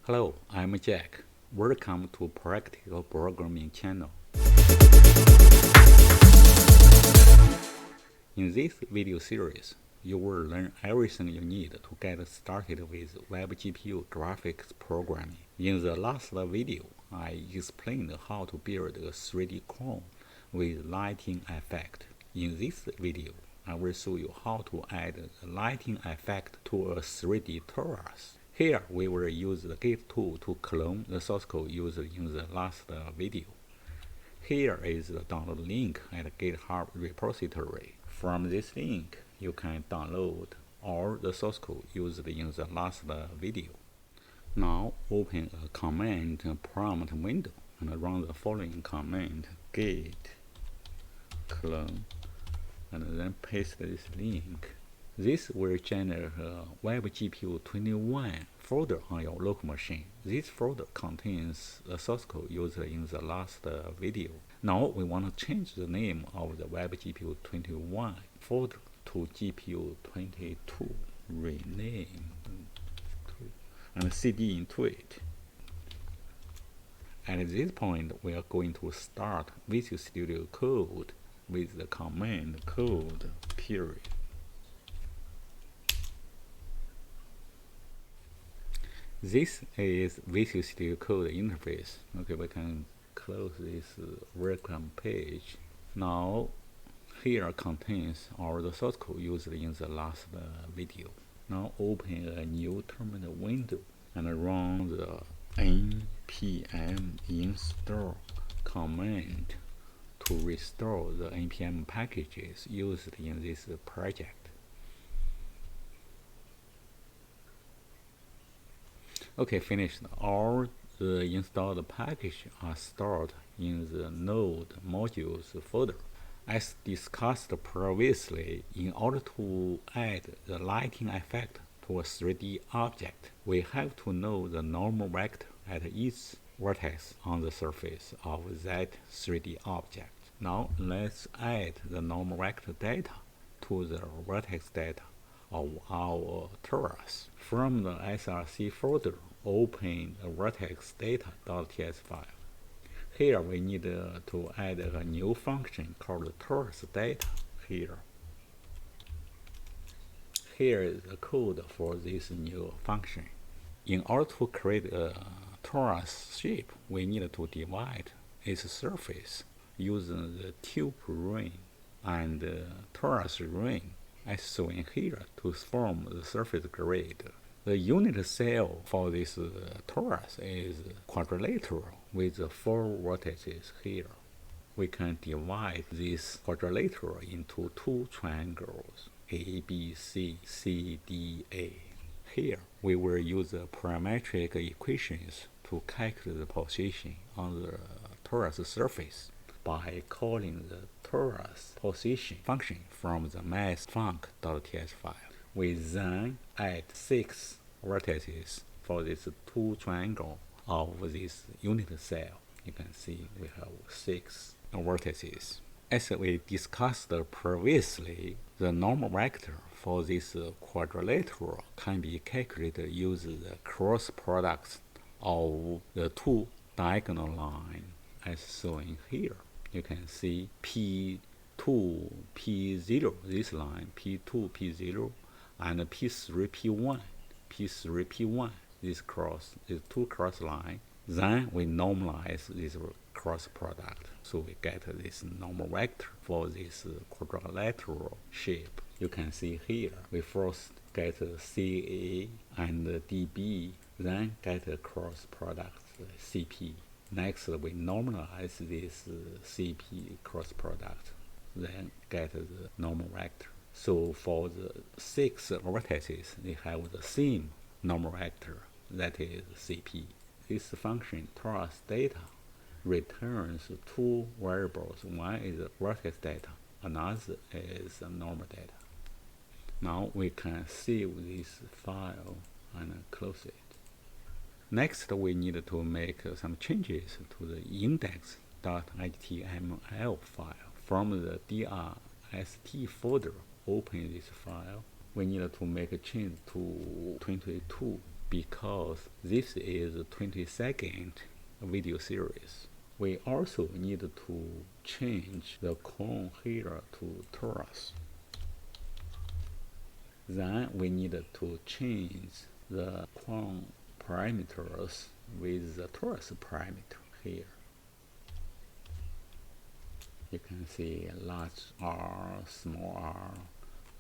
Hello, I'm Jack. Welcome to Practical Programming channel. In this video series, you will learn everything you need to get started with WebGPU Graphics Programming. In the last video, I explained how to build a 3D clone with lighting effect. In this video, I will show you how to add a lighting effect to a 3D Torus. Here, we will use the Git tool to clone the source code used in the last video. Here is the download link at GitHub repository. From this link, you can download all the source code used in the last video. Now, open a command prompt window and run the following command: git clone, and then paste this link. This will generate a WebGPU 21 folder on your local machine. This folder contains the source code used in the last video. Now we want to change the name of the WebGPU 21 folder to GPU 22. Rename and cd into it. At this point, we are going to start Visual Studio Code with the command code period. This is Visual Studio Code interface. Okay, we can close this welcome page. Now, here contains all the source code used in the last video. Now, open a new terminal window and run the npm install command to restore the npm packages used in this project. Okay, finished. All the installed packages are stored in the node modules folder. As discussed previously, in order to add the lighting effect to a 3D object, we have to know the normal vector at each vertex on the surface of that 3D object. Now let's add the normal vector data to the vertex data of our torus. From the src folder, open the vertex data.ts file. Here we need to add a new function called torus data here. Here is the code for this new function. In order to create a torus shape, we need to divide its surface using the tube ring and torus ring as shown here to form the surface grid. The unit cell for this torus is quadrilateral with 4 vertices here. We can divide this quadrilateral into 2 triangles, A, B, C, C, D, A. Here, we will use the parametric equations to calculate the position on the torus surface by calling the torus position function from the mathfunc.ts file. We then add 6 vertices for this 2 triangle of this unit cell. You can see we have 6 vertices. As we discussed previously, the normal vector for this quadrilateral can be calculated using the cross products of the 2 diagonal lines as shown here. You can see P2, P0, this line, P2, P0, and P3, P1, P3, P1, these 2 cross lines. Then we normalize this cross product, so we get this normal vector for this quadrilateral shape. You can see here, we first get CA and DB, then get a cross product CP. Next, we normalize this CP cross product, then get the normal vector. So for the 6 vertices, they have the same normal vector, that is CP. This function torus data returns 2 variables. One is vertex data, another is normal data. Now we can save this file and close it. Next, we need to make some changes to the index.html file. From the drst folder, open this file. We need to make a change to 22b because this is a 20-second video series. We also need to change the clone here to Torus. Then we need to change the clone parameters with the Torus parameter here. You can see large R, small r,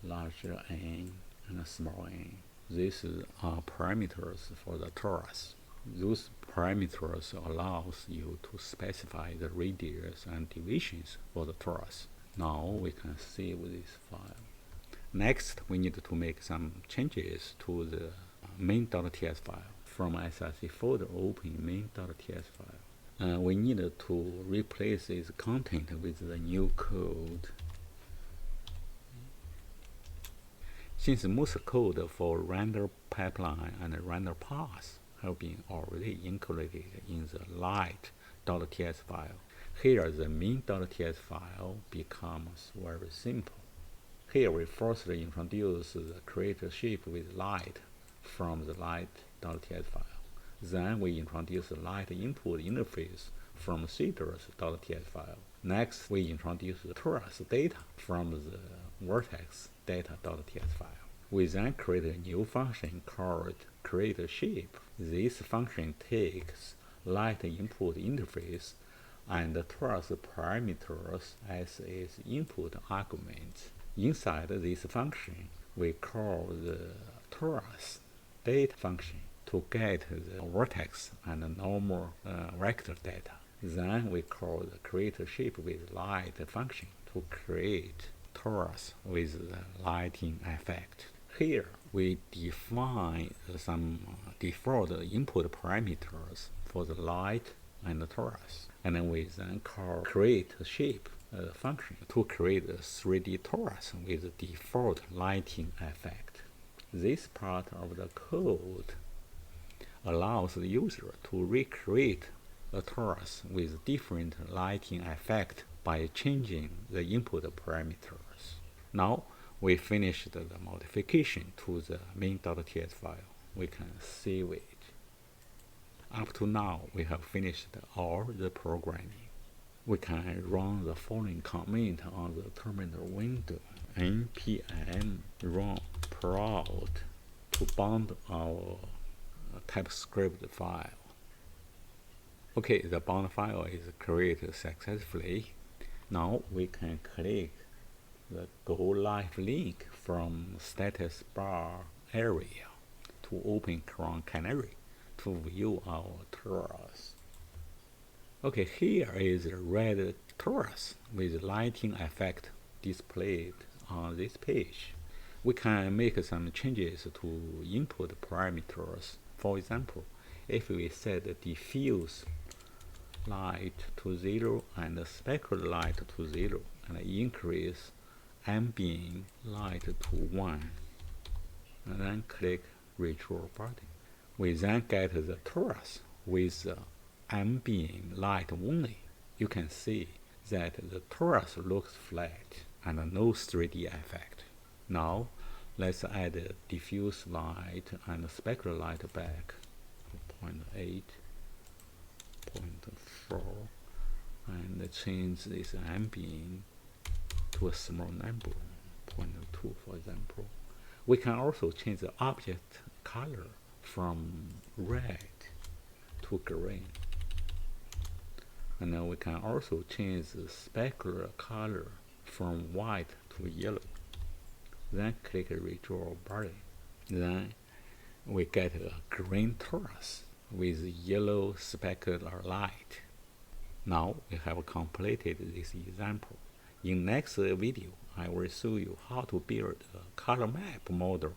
larger n, and small n. These are parameters for the Torus. Those parameters allows you to specify the radius and divisions for the Torus. Now we can save this file. Next, we need to make some changes to the main.ts file. From SRC folder, open main.ts file. We need to replace its content with the new code. Since most code for render pipeline and render path have been already included in the light.ts file, here the main.ts file becomes very simple. Here we first introduce the create shape with light from the light.ts file. Then we introduce the light input interface from shaders.ts file. Next, we introduce the Torus data from the vertex data.ts file. We then create a new function called create shape. This function takes light input interface and Torus parameters as its input arguments. Inside this function, we call the Torus data function to get the vertex and normal vector data. Then we call the create shape with light function to create Torus with the lighting effect. Here we define some default input parameters for the light and the Torus, and then we then call create shape function to create a 3D Torus with default lighting effect. This part of the code allows the user to recreate a Torus with different lighting effect by changing the input parameters. Now we finished the modification to the main.ts file. We can save it. Up to now, we have finished all the programming. We can run the following command on the terminal window. npm run prod to bound our TypeScript file. Okay, the bound file is created successfully. Now we can click the Go Live link from status bar area to open Chrome Canary to view our Torus. Okay, here is a red Torus with lighting effect displayed on this page. We can make some changes to input parameters. For example, if we set the diffuse light to 0 and the spectral light to 0 and increase ambient light to 1, and then click Redraw button. We then get the Torus with the ambient light only. You can see that the Torus looks flat and no 3D effect. Now let's add a diffuse light and spectral light back to 0.8, 0.4, and change this ambient to a small number, 0.2 for example. We can also change the object color from red to green. And then we can also change the specular color from white to yellow. Then click Redraw button. Then we get a green Torus with yellow specular light. Now we have completed this example. In next video, I will show you how to build a color map model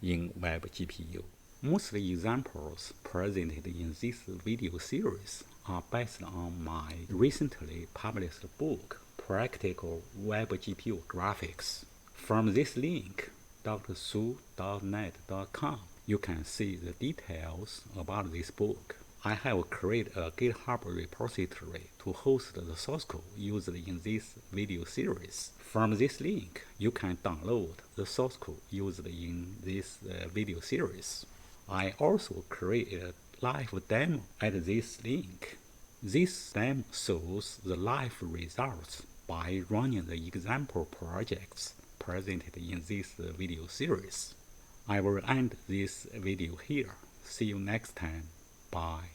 in WebGPU. Most examples presented in this video series are based on my recently published book, Practical WebGPU Graphics. From this link, drsu.net.com, you can see the details about this book. I have created a GitHub repository to host the source code used in this video series. From this link, you can download the source code used in this video series. I also created a live demo at this link. This demo shows the live results by running the example projects presented in this video series. I will end this video here. See you next time. Bye.